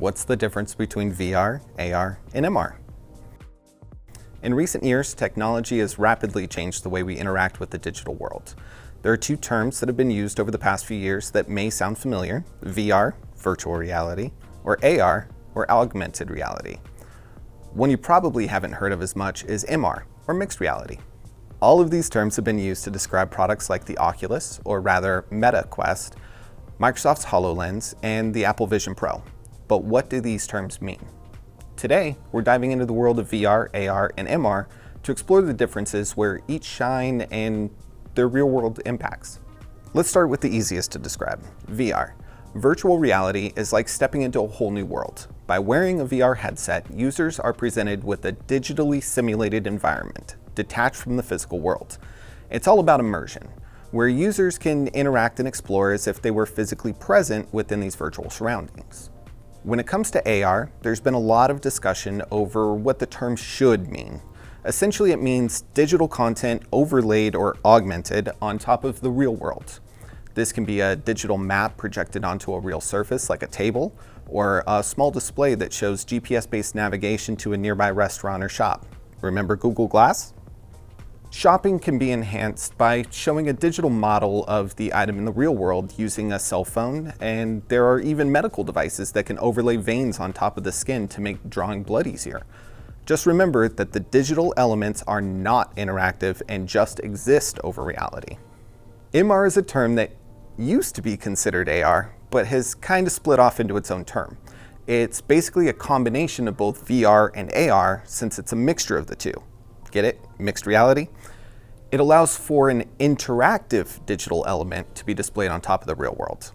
What's the difference between VR, AR, and MR? In recent years, technology has rapidly changed the way we interact with the digital world. There are two terms that have been used over the past few years that may sound familiar: VR, virtual reality, or AR, or augmented reality. One you probably haven't heard of as much is MR, or mixed reality. All of these terms have been used to describe products like the Oculus, or rather Meta Quest, Microsoft's HoloLens, and the Apple Vision Pro. But what do these terms mean? Today, we're diving into the world of VR, AR, and MR to explore the differences where each shine and their real-world impacts. Let's start with the easiest to describe, VR. Virtual reality is like stepping into a whole new world. By wearing a VR headset, users are presented with a digitally simulated environment, detached from the physical world. It's all about immersion, where users can interact and explore as if they were physically present within these virtual surroundings. When it comes to AR, there's been a lot of discussion over what the term should mean. Essentially, it means digital content overlaid or augmented on top of the real world. This can be a digital map projected onto a real surface like a table, or a small display that shows GPS-based navigation to a nearby restaurant or shop. Remember Google Glass? Shopping can be enhanced by showing a digital model of the item in the real world using a cell phone, and there are even medical devices that can overlay veins on top of the skin to make drawing blood easier. Just remember that the digital elements are not interactive and just exist over reality. MR is a term that used to be considered AR, but has kind of split off into its own term. It's basically a combination of both VR and AR since it's a mixture of the two. Get it? Mixed reality? It allows for an interactive digital element to be displayed on top of the real world.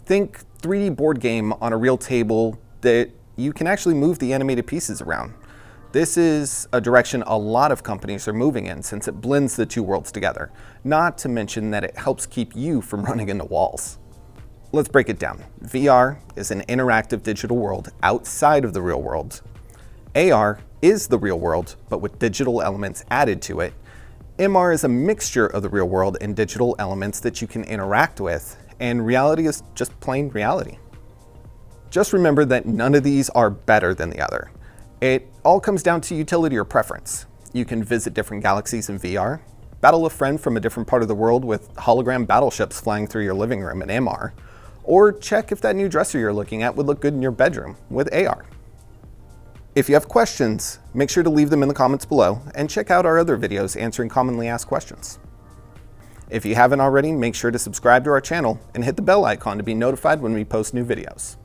Think 3D board game on a real table that you can actually move the animated pieces around. This is a direction a lot of companies are moving in since it blends the two worlds together, not to mention that it helps keep you from running into walls. Let's break it down. VR is an interactive digital world outside of the real world. AR is the real world, but with digital elements added to it. MR is a mixture of the real world and digital elements that you can interact with, and reality is just plain reality. Just remember that none of these are better than the other. It all comes down to utility or preference. You can visit different galaxies in VR, battle a friend from a different part of the world with hologram battleships flying through your living room in MR, or check if that new dresser you're looking at would look good in your bedroom with AR. If you have questions, make sure to leave them in the comments below and check out our other videos answering commonly asked questions. If you haven't already, make sure to subscribe to our channel and hit the bell icon to be notified when we post new videos.